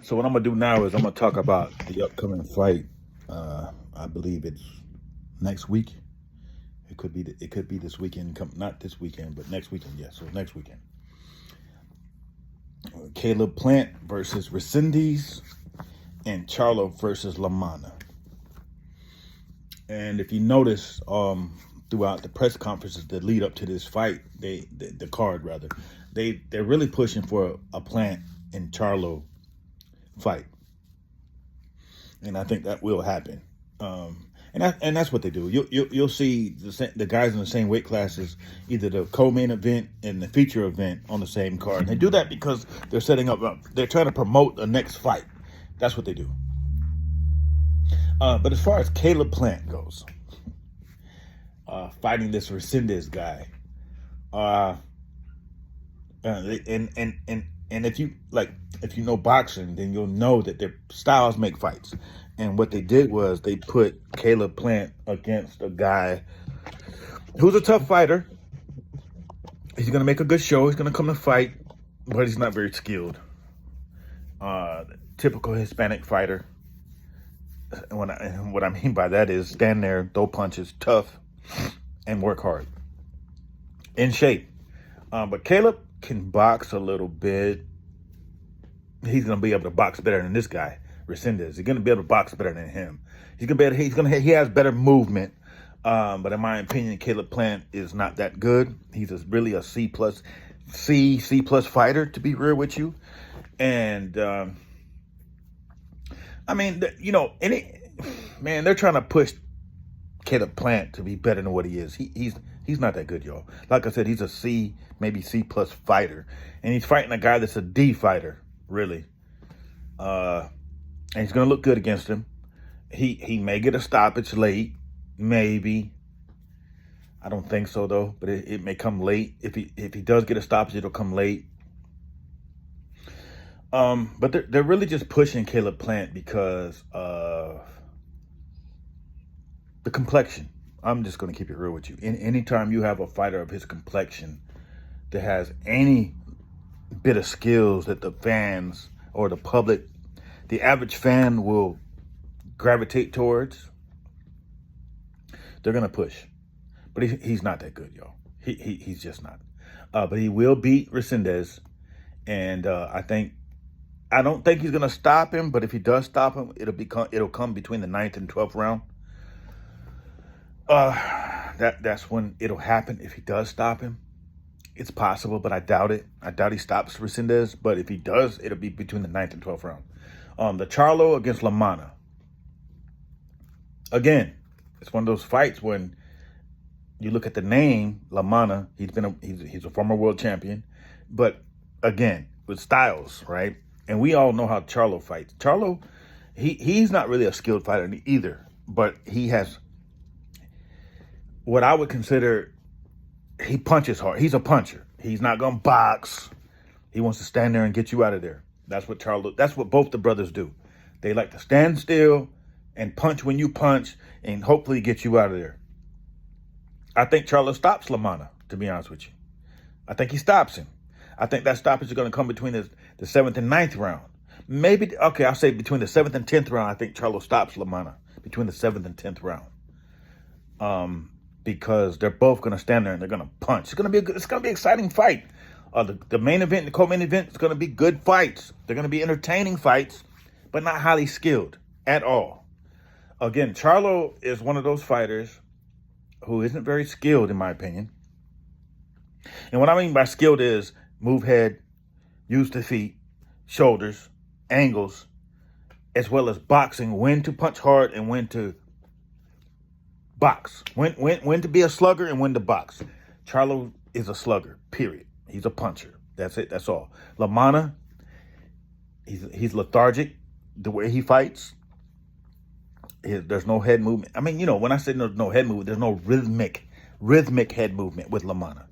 So what I'm gonna do now is I'm gonna talk about the upcoming fight. I believe it's next week. It could be this weekend. Not this weekend, but next weekend. Yeah, so next weekend. Caleb Plant versus Resendez, and Charlo versus Lamana. And if you notice, throughout the press conferences that lead up to this fight, the card rather, they're really pushing for a Plant and Charlo fight, and I think that will happen. And that's what they do. You'll see the guys in the same weight classes, either the co-main event and the feature event on the same card. And they do that because they're setting up. They're trying to promote the next fight. That's what they do. But as far as Caleb Plant goes, fighting this Resendez guy, and if you know boxing, then you'll know that their styles make fights. And what they did was they put Caleb Plant against a guy who's a tough fighter. He's going to make a good show. He's going to come to fight, but he's not very skilled. Typical Hispanic fighter. And what I mean by that is stand there, throw punches, tough, and work hard. In shape. But Caleb can box a little bit. He's going to be able to box better than this guy, Resendez. He's going to be able to box better than him. He has better movement. But in my opinion, Caleb Plant is not that good. He's really a C plus fighter, to be real with you. And I mean, they're trying to push Caleb Plant to be better than what he is. He's not that good, y'all. Like I said, he's a C, maybe C plus fighter, and he's fighting a guy that's a D fighter, really. And he's gonna look good against him. He may get a stoppage late, maybe. I don't think so though, but it may come late. If he does get a stoppage, it'll come late. But they're really just pushing Caleb Plant because of the complexion. I'm just going to keep it real with you. Anytime you have a fighter of his complexion that has any bit of skills that the fans or the public, the average fan will gravitate towards, they're going to push. But he's not that good, y'all. He's just not. But he will beat Resendez, and I don't think he's gonna stop him, but if he does stop him, it'll come between the 9th and 12th round. That's when it'll happen. If he does stop him, it's possible, but I doubt it. I doubt he stops Resendez, but if he does, it'll be between the 9th and 12th round. The Charlo against Lamana. Again, it's one of those fights when you look at the name Lamana. He's a former world champion, but again with styles, right? And we all know how Charlo fights. Charlo, he's not really a skilled fighter either, but he has what I would consider, he punches hard. He's a puncher. He's not going to box. He wants to stand there and get you out of there. That's what both the brothers do. They like to stand still and punch when you punch and hopefully get you out of there. I think Charlo stops Lamana, to be honest with you. I think he stops him. I think that stoppage is going to come between the 7th and 9th round. Maybe, okay, I'll say between the 7th and 10th round, I think Charlo stops Lamana between the 7th and 10th round. Because they're both going to stand there and they're going to punch. It's going to be an exciting fight. The main event and the co-main event is going to be good fights. They're going to be entertaining fights, but not highly skilled at all. Again, Charlo is one of those fighters who isn't very skilled, in my opinion. And what I mean by skilled is move head, use the feet, shoulders, angles, as well as boxing, when to punch hard and when to box. When to be a slugger and when to box. Charlo is a slugger, period. He's a puncher. That's it. That's all. Lamana, he's lethargic. The way he fights, there's no head movement. I mean, when I say no head movement, there's no rhythmic head movement with Lamana.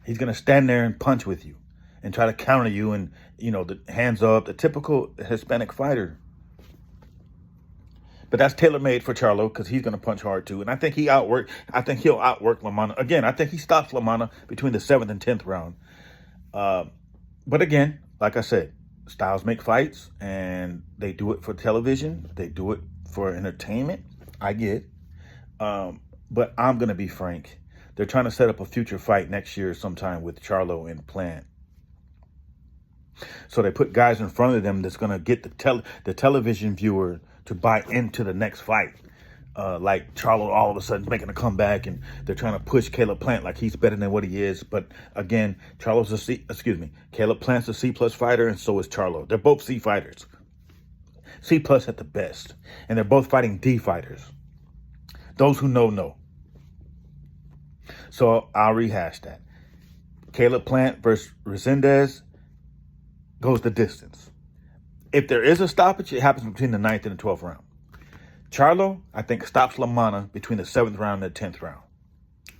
He's going to stand there and punch with you and try to counter you and, the hands up, the typical Hispanic fighter. But that's tailor-made for Charlo because he's going to punch hard too. And I think he'll outwork Lamana. Again, I think he stops Lamana between the 7th and 10th round. But again, like I said, styles make fights, and they do it for television. They do it for entertainment. I get it. But I'm going to be frank. They're trying to set up a future fight next year sometime with Charlo and Plant. So they put guys in front of them that's going to get the television viewer to buy into the next fight. Like Charlo all of a sudden making a comeback, and they're trying to push Caleb Plant like he's better than what he is. But again, Caleb Plant's a C+ fighter, and so is Charlo. They're both C fighters. C+ at the best. And they're both fighting D fighters. Those who know. So I'll rehash that. Caleb Plant versus Resendez goes the distance. If there is a stoppage, it happens between the 9th and the 12th round. Charlo, I think, stops LaManna between the 7th round and the 10th round.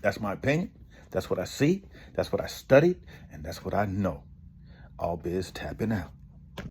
That's my opinion. That's what I see. That's what I studied. And that's what I know. All biz tapping out.